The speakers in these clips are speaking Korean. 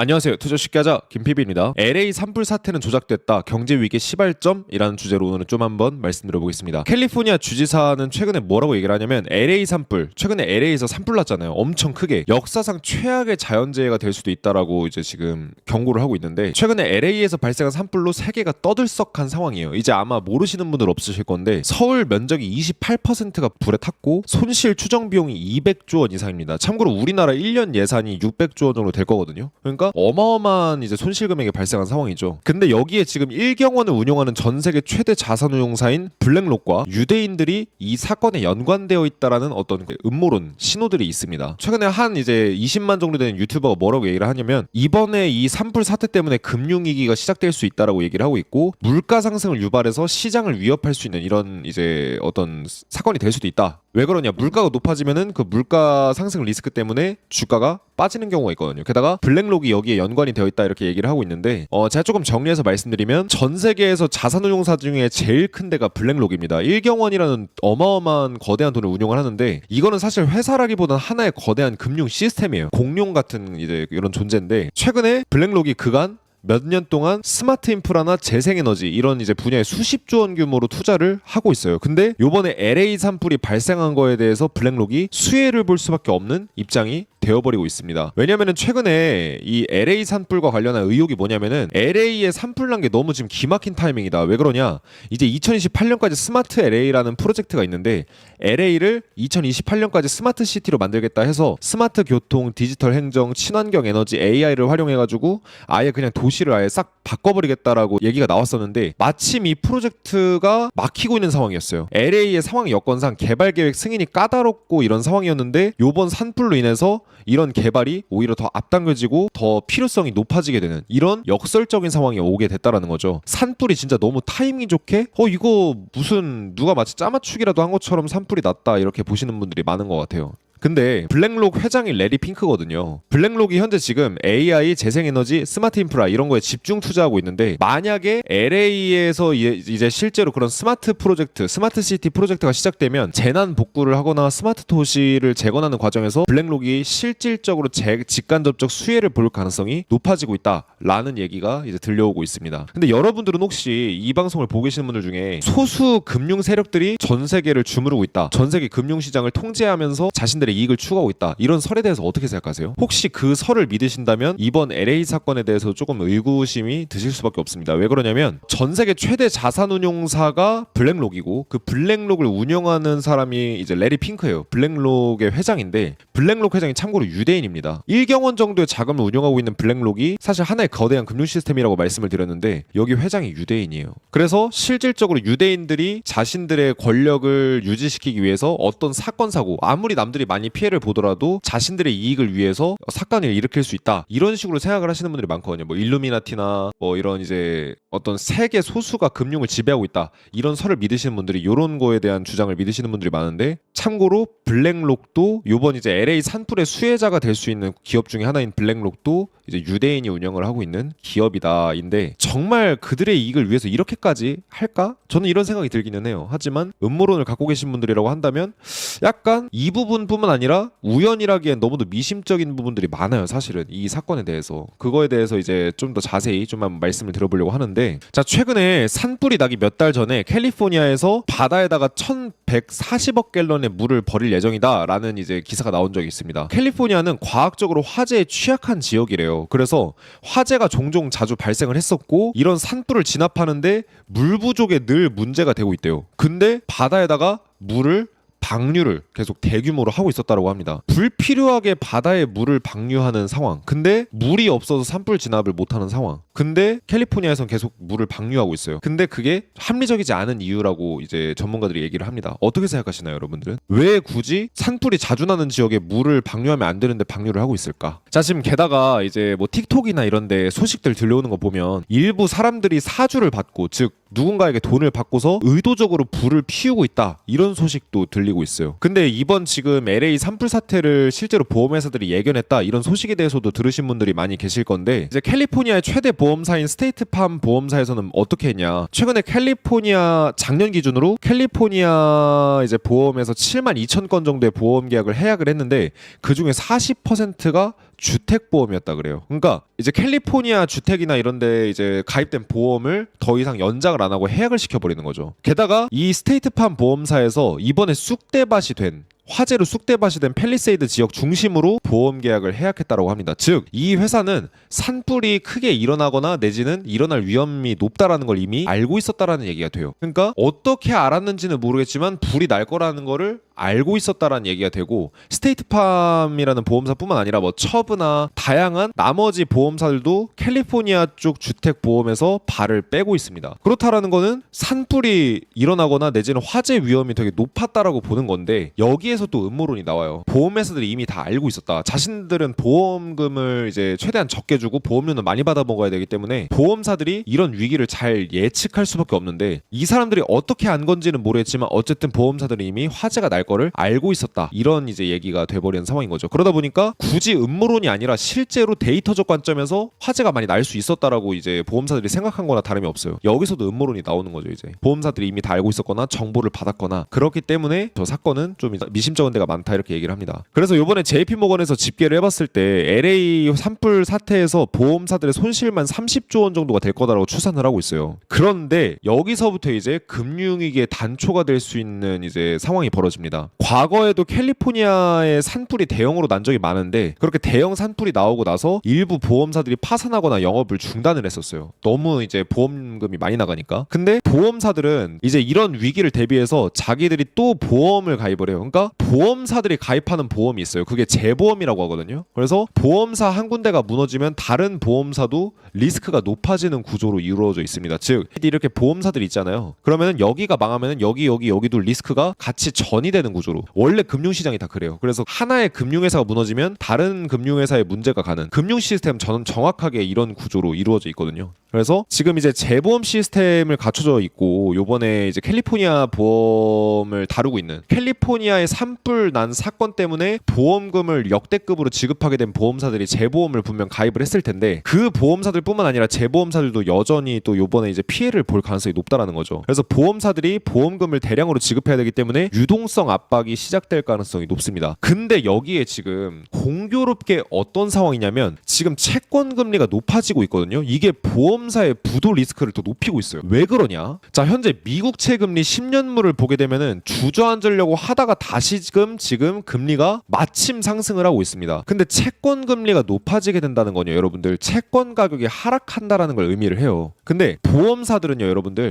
안녕하세요. 투자 쉽게 하자 김PB입니다. LA 산불 사태는 조작됐다. 경제 위기 시발점이라는 주제로 오늘은 좀 한번 말씀드려보겠습니다. 캘리포니아 주지사는 최근에 뭐라고 얘기를 하냐면 LA 산불, 최근에 LA에서 산불 났잖아요. 엄청 크게 역사상 최악의 자연재해가 될 수도 있다라고 이제 지금 경고를 하고 있는데, 최근에 LA에서 발생한 산불로 세계가 떠들썩한 상황이에요. 이제 아마 모르시는 분들 없으실 건데 서울 면적이 28%가 불에 탔고 손실 추정 비용이 200조 원 이상입니다. 참고로 우리나라 1년 예산이 600조 원 정도 될 거거든요. 그러니까 어마어마한 이제 손실 금액이 발생한 상황이죠. 근데 여기에 지금 1경원을 운용하는 전 세계 최대 자산운용사인 블랙록과 유대인들이 이 사건에 연관되어 있다라는 어떤 음모론 신호들이 있습니다. 최근에 한 이제 20만 정도 되는 유튜버가 뭐라고 얘기를 하냐면, 이번에 이 산불 사태 때문에 금융위기가 시작될 수 있다라고 얘기를 하고 있고, 물가 상승을 유발해서 시장을 위협할 수 있는 이런 이제 어떤 사건이 될 수도 있다. 왜 그러냐? 물가가 높아지면은 그 물가 상승 리스크 때문에 주가가 빠지는 경우가 있거든요. 게다가 블랙록이 여기에 연관이 되어 있다 이렇게 얘기를 하고 있는데, 제가 조금 정리해서 말씀드리면 전 세계에서 자산운용사 중에 제일 큰 데가 블랙록입니다. 1경원이라는 어마어마한 거대한 돈을 운용을 하는데, 이거는 사실 회사라기보다는 하나의 거대한 금융 시스템이에요. 공룡 같은 이제 이런 존재인데, 최근에 블랙록이 그간 몇 년 동안 스마트 인프라나 재생에너지 이런 이제 분야에 수십조 원 규모로 투자를 하고 있어요. 근데 요번에 LA 산불이 발생한 거에 대해서 블랙록이 수혜를 볼 수밖에 없는 입장이 되어버리고 있습니다. 왜냐면은 최근에 이 LA 산불과 관련한 의혹이 뭐냐면은, LA에 산불 난 게 너무 지금 기막힌 타이밍이다. 왜 그러냐? 이제 2028년까지 스마트 LA라는 프로젝트가 있는데, LA를 2028년까지 스마트 시티로 만들겠다 해서 스마트 교통, 디지털 행정, 친환경 에너지, AI를 활용해가지고 아예 그냥 도시를 아예 싹 바꿔버리겠다라고 얘기가 나왔었는데, 마침 이 프로젝트가 막히고 있는 상황이었어요. LA의 상황 여건상 개발 계획 승인이 까다롭고 이런 상황이었는데, 요번 산불로 인해서 이런 개발이 오히려 더 앞당겨지고 더 필요성이 높아지게 되는 이런 역설적인 상황이 오게 됐다라는 거죠. 산불이 진짜 너무 타이밍 좋게 이거 무슨 누가 마치 짜맞추기라도 한 것처럼 산불이 났다 이렇게 보시는 분들이 많은 것 같아요. 근데 블랙록 회장이 레리 핑크거든요. 블랙록이 현재 지금 AI, 재생에너지, 스마트 인프라 이런 거에 집중 투자하고 있는데, 만약에 LA에서 이제 실제로 그런 스마트 프로젝트, 스마트 시티 프로젝트가 시작되면 재난 복구를 하거나 스마트 도시를 재건하는 과정에서 블랙록이 실질적으로 직간접적 수혜를 볼 가능성이 높아지고 있다라는 얘기가 이제 들려오고 있습니다. 근데 여러분들은 혹시 이 방송을 보고 계시는 분들 중에 소수 금융 세력들이 전 세계를 주무르고 있다, 전 세계 금융 시장을 통제하면서 자신들의 이익을 추구하고 있다, 이런 설에 대해서 어떻게 생각하세요? 혹시 그 설을 믿으신다면 이번 LA 사건에 대해서 조금 의구심이 드실 수밖에 없습니다. 왜 그러냐면, 전 세계 최대 자산운용사가 블랙록이고, 그 블랙록을 운영하는 사람이 이제 레리 핑크예요. 블랙록의 회장인데, 블랙록 회장이 참고로 유대인입니다. 1경원 정도의 자금을 운영하고 있는 블랙록이 사실 하나의 거대한 금융 시스템이라고 말씀을 드렸는데, 여기 회장이 유대인이에요. 그래서 실질적으로 유대인들이 자신들의 권력을 유지시키기 위해서 어떤 사건 사고, 아무리 남들이 많이 피해를 보더라도 자신들의 이익을 위해서 사건을 일으킬 수 있다, 이런 식으로 생각을 하시는 분들이 많거든요. 뭐 일루미나티나 뭐 이런 이제 어떤 세계 소수가 금융을 지배하고 있다, 이런 설을 믿으시는 분들이, 이런 거에 대한 주장을 믿으시는 분들이 많은데, 참고로 블랙록도 요번 이제 LA 산불의 수혜자가 될 수 있는 기업 중에 하나인 블랙록도 이제 유대인이 운영을 하고 있는 기업이다인데, 정말 그들의 이익을 위해서 이렇게까지 할까? 저는 이런 생각이 들기는 해요. 하지만 음모론을 갖고 계신 분들이라고 한다면 약간 이 부분뿐만 아니라 우연이라기엔 너무도 미심적인 부분들이 많아요. 사실은 이 사건에 대해서, 그거에 대해서 이제 좀 더 자세히 좀 한번 말씀을 드려보려고 하는데, 자, 최근에 산불이 나기 몇 달 전에 캘리포니아에서 바다에다가 1140억 갤런의 물을 버릴 예정이다 라는 이제 기사가 나온 적이 있습니다. 캘리포니아는 과학적으로 화재에 취약한 지역이래요. 그래서 화재가 종종 자주 발생을 했었고, 이런 산불을 진압하는데 물 부족에 늘 문제가 되고 있대요. 근데 바다에다가 물을 방류를 계속 대규모로 하고 있었다고 합니다. 불필요하게 바다에 물을 방류하는 상황, 근데 물이 없어서 산불 진압을 못하는 상황, 근데 캘리포니아에선 계속 물을 방류하고 있어요. 근데 그게 합리적이지 않은 이유라고 이제 전문가들이 얘기를 합니다. 어떻게 생각하시나요, 여러분들은? 왜 굳이 산불이 자주 나는 지역에 물을 방류하면 안 되는데 방류를 하고 있을까? 자, 지금 게다가 이제 뭐 틱톡이나 이런 데 소식들 들려오는 거 보면, 일부 사람들이 사주를 받고, 즉 누군가에게 돈을 받고서 의도적으로 불을 피우고 있다, 이런 소식도 들리고 있어요. 근데 이번 지금 LA 산불 사태를 실제로 보험회사들이 예견했다, 이런 소식에 대해서도 들으신 분들이 많이 계실 건데, 이제 캘리포니아의 최대 보험사인 스테이트팜 보험사에서는 어떻게 했냐, 최근에 캘리포니아 작년 기준으로 캘리포니아 이제 보험에서 7만 2천 건 정도의 보험 계약을 해약을 했는데, 그 중에 40%가 주택보험이었다 그래요. 그러니까 이제 캘리포니아 주택이나 이런데 이제 가입된 보험을 더 이상 연장을 안 하고 해약을 시켜버리는 거죠. 게다가 이 스테이트팜 보험사에서 이번에 쑥대밭이 된 화재로 쑥대밭이 된 팰리세이드 지역 중심으로 보험 계약을 해약했다고 합니다. 즉, 이 회사는 산불이 크게 일어나거나 내지는 일어날 위험이 높다라는 걸 이미 알고 있었다라는 얘기가 돼요. 그러니까 어떻게 알았는지는 모르겠지만 불이 날 거라는 거를 알고 있었다라는 얘기가 되고, 스테이트팜이라는 보험사뿐만 아니라 뭐 처브나 다양한 나머지 보험사들도 캘리포니아 쪽 주택보험에서 발을 빼고 있습니다. 그렇다라는 거는 산불이 일어나거나 내지는 화재 위험이 되게 높았다라고 보는 건데, 여기에서 또 음모론이 나와요. 보험회사들이 이미 다 알고 있었다. 자신들은 보험금을 이제 최대한 적게 주고 보험료는 많이 받아 먹어야 되기 때문에 보험사들이 이런 위기를 잘 예측할 수밖에 없는데, 이 사람들이 어떻게 안 건지는 모르겠지만 어쨌든 보험사들이 이미 화재가 날 거를 알고 있었다, 이런 이제 얘기가 돼버리는 상황인 거죠. 그러다 보니까 굳이 음모론이 아니라 실제로 데이터적 관점에서 화재가 많이 날 수 있었다라고 이제 보험사들이 생각한 거나 다름이 없어요. 여기서도 음모론이 나오는 거죠. 이제 보험사들이 이미 다 알고 있었거나 정보를 받았거나 그렇기 때문에 저 사건은 좀 미심쩍은 데가 많다, 이렇게 얘기를 합니다. 그래서 이번에 JP모건에서 집계를 해봤을 때 LA 산불 사태에서 보험사들의 손실만 30조 원 정도가 될 거다라고 추산을 하고 있어요. 그런데 여기서부터 이제 금융위기의 단초가 될 수 있는 이제 상황이 벌어집니다. 과거에도 캘리포니아에 산불이 대형으로 난 적이 많은데, 그렇게 대형 산불이 나오고 나서 일부 보험사들이 파산하거나 영업을 중단을 했었어요. 너무 이제 보험금이 많이 나가니까. 근데 보험사들은 이제 이런 위기를 대비해서 자기들이 또 보험을 가입을 해요. 그러니까 보험사들이 가입하는 보험이 있어요. 그게 재보험이라고 하거든요. 그래서 보험사 한 군데가 무너지면 다른 보험사도 리스크가 높아지는 구조로 이루어져 있습니다. 즉, 이렇게 보험사들이 있잖아요. 그러면은 여기가 망하면은 여기도 리스크가 같이 전이 되는 구조로, 원래 금융시장이 다 그래요. 그래서 하나의 금융회사가 무너지면 다른 금융회사에 문제가 가는 금융 시스템, 저는 정확하게 이런 구조로 이루어져 있거든요. 그래서 지금 이제 재보험 시스템을 갖춰져 있고, 요번에 이제 캘리포니아 보험을 다루고 있는 캘리포니아의 산불 난 사건 때문에 보험금을 역대급으로 지급하게 된 보험사들이 재보험을 분명 가입을 했을 텐데, 그 보험사들뿐만 아니라 재보험사들도 여전히 또 요번에 이제 피해를 볼 가능성이 높다라는 거죠. 그래서 보험사들이 보험금을 대량으로 지급해야 되기 때문에 유동성 압박이 시작될 가능성이 높습니다. 근데 여기에 지금 공교롭게 어떤 상황이냐면, 지금 채권 금리가 높아지고 있거든요. 이게 보험사의 부도 리스크를 더 높이고 있어요. 왜 그러냐? 자, 현재 미국채 금리 10년물을 보게 되면은 주저앉으려고 하다가 다시금 지금 금리가 마침 상승을 하고 있습니다. 근데 채권 금리가 높아지게 된다는 거냐, 여러분들, 채권 가격이 하락한다라는 걸 의미를 해요. 근데 보험사들은요,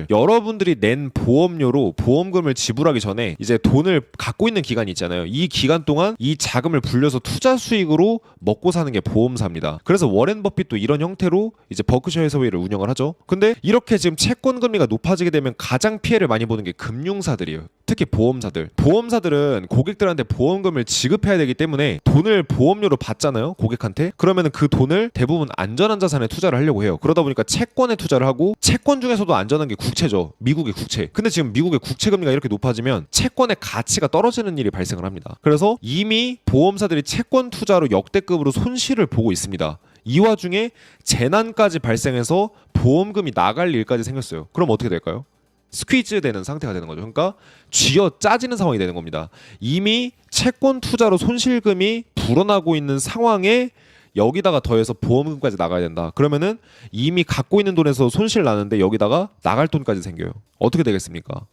여러분들이 낸 보험료로 보험금을 지불하기 전에 이제 돈을 갖고 있는 기간이 있잖아요. 이 기간 동안 이 자금을 불려서 투자 수익으로 먹고 사는 게 보험사입니다. 그래서 워렌 버핏도 이런 형태로 이제 버크셔 해서웨이를 운영을 하죠. 근데 이렇게 지금 채권 금리가 높아지게 되면 가장 피해를 많이 보는 게 금융사들이에요. 특히 보험사들은 고객들한테 보험금을 지급해야 되기 때문에 돈을 보험료로 받잖아요, 고객한테. 그러면 그 돈을 대부분 안전한 자산에 투자를 하려고 해요. 그러다 보니까 채권에 투자를 하고, 채권 중에서도 안전한 게 국채죠. 미국의 국채. 근데 지금 미국의 국채 금리가 이렇게 높아지면 채권의 가치가 떨어지는 일이 발생을 합니다. 그래서 이미 보험사들이 채권 투자로 역대급으로 손실을 보고 있습니다. 이 와중에 재난까지 발생해서 보험금이 나갈 일까지 생겼어요. 그럼 어떻게 될까요? 스퀴즈 되는 상태가 되는 거죠. 그러니까 쥐어 짜지는 상황이 되는 겁니다. 이미 채권 투자로 손실금이 불어나고 있는 상황에 여기다가 더해서 보험금까지 나가야 된다. 그러면은 이미 갖고 있는 돈에서 손실 나는데 여기다가 나갈 돈까지 생겨요. 어떻게 되겠습니까?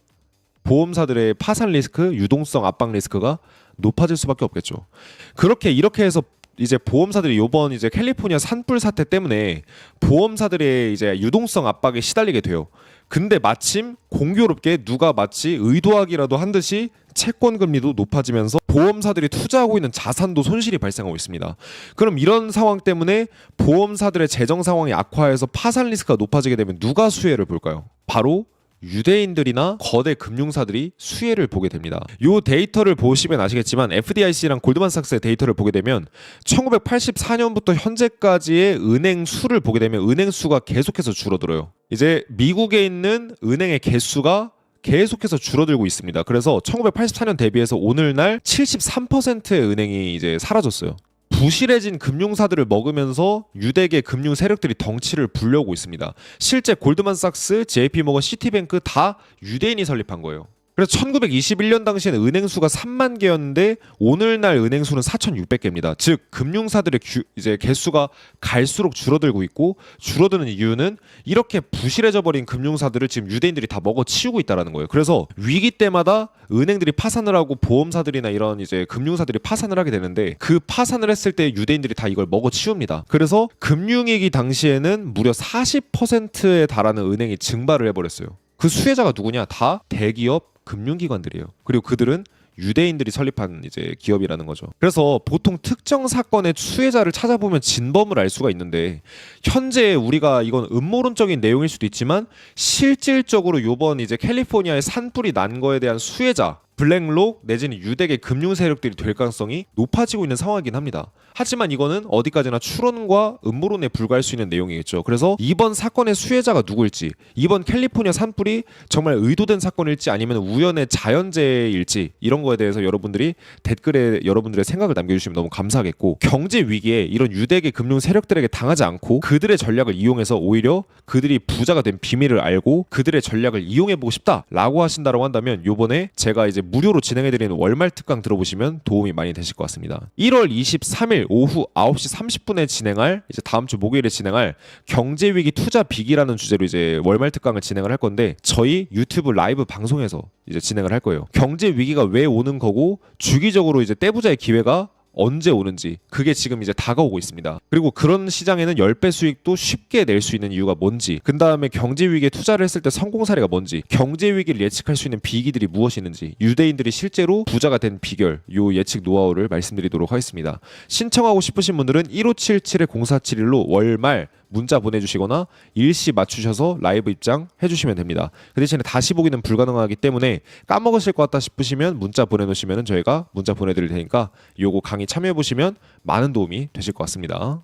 보험사들의 파산 리스크, 유동성 압박 리스크가 높아질 수밖에 없겠죠. 이렇게 해서 이제 보험사들이 요번 이제 캘리포니아 산불 사태 때문에 보험사들의 이제 유동성 압박에 시달리게 돼요. 근데 마침 공교롭게 누가 마치 의도하기라도 한 듯이 채권 금리도 높아지면서 보험사들이 투자하고 있는 자산도 손실이 발생하고 있습니다. 그럼 이런 상황 때문에 보험사들의 재정 상황이 악화해서 파산 리스크가 높아지게 되면 누가 수혜를 볼까요? 바로 유대인들이나 거대 금융사들이 수혜를 보게 됩니다. 이 데이터를 보시면 아시겠지만 FDIC랑 골드만삭스의 데이터를 보게 되면 1984년부터 현재까지의 은행 수를 보게 되면 은행 수가 계속해서 줄어들어요. 이제 미국에 있는 은행의 개수가 계속해서 줄어들고 있습니다. 그래서 1984년 대비해서 오늘날 73%의 은행이 이제 사라졌어요. 부실해진 금융사들을 먹으면서 유대계 금융 세력들이 덩치를 불려오고 있습니다. 실제 골드만삭스, JP모건, 시티뱅크 다 유대인이 설립한 거예요. 그래서 1921년 당시에는 은행 수가 3만 개였는데 오늘날 은행 수는 4,600개입니다. 즉 금융사들의 이제 개수가 갈수록 줄어들고 있고, 줄어드는 이유는 이렇게 부실해져 버린 금융사들을 지금 유대인들이 다 먹어치우고 있다라는 거예요. 그래서 위기 때마다 은행들이 파산을 하고 보험사들이나 이런 이제 금융사들이 파산을 하게 되는데, 그 파산을 했을 때 유대인들이 다 이걸 먹어치웁니다. 그래서 금융위기 당시에는 무려 40%에 달하는 은행이 증발을 해버렸어요. 그 수혜자가 누구냐? 다 대기업 금융기관들이에요. 그리고 그들은 유대인들이 설립한 이제 기업이라는 거죠. 그래서 보통 특정 사건의 수혜자를 찾아보면 진범을 알 수가 있는데, 현재 우리가 이건 음모론적인 내용일 수도 있지만 실질적으로 요번 이제 캘리포니아의 산불이 난 거에 대한 수혜자, 블랙록 내지는 유대계 금융 세력들이 될 가능성이 높아지고 있는 상황이긴 합니다. 하지만 이거는 어디까지나 추론과 음모론에 불과할 수 있는 내용이겠죠. 그래서 이번 사건의 수혜자가 누구일지, 이번 캘리포니아 산불이 정말 의도된 사건일지 아니면 우연의 자연재해일지, 이런 거에 대해서 여러분들이 댓글에 여러분들의 생각을 남겨주시면 너무 감사하겠고, 경제 위기에 이런 유대계 금융 세력들에게 당하지 않고 그들의 전략을 이용해서 오히려 그들이 부자가 된 비밀을 알고 그들의 전략을 이용해보고 싶다라고 하신다고 한다면, 요번에 제가 이제 무료로 진행해드리는 월말 특강 들어보시면 도움이 많이 되실 것 같습니다. 1월 23일 오후 9시 30분에 진행할, 이제 다음 주 목요일에 진행할 경제위기 투자 비기라는 주제로 이제 월말 특강을 진행을 할 건데, 저희 유튜브 라이브 방송에서 이제 진행을 할 거예요. 경제 위기가 왜 오는 거고, 주기적으로 이제 떼부자의 기회가 언제 오는지, 그게 지금 이제 다가오고 있습니다. 그리고 그런 시장에는 10배 수익도 쉽게 낼 수 있는 이유가 뭔지, 그 다음에 경제 위기에 투자를 했을 때 성공 사례가 뭔지, 경제 위기를 예측할 수 있는 비기들이 무엇이 있는지, 유대인들이 실제로 부자가 된 비결, 요 예측 노하우를 말씀드리도록 하겠습니다. 신청하고 싶으신 분들은 1577-0471로 월말 문자 보내주시거나 일시 맞추셔서 라이브 입장 해주시면 됩니다. 그 대신에 다시 보기는 불가능하기 때문에 까먹으실 것 같다 싶으시면 문자 보내놓으시면 저희가 문자 보내드릴 테니까 요거 강의 참여해보시면 많은 도움이 되실 것 같습니다.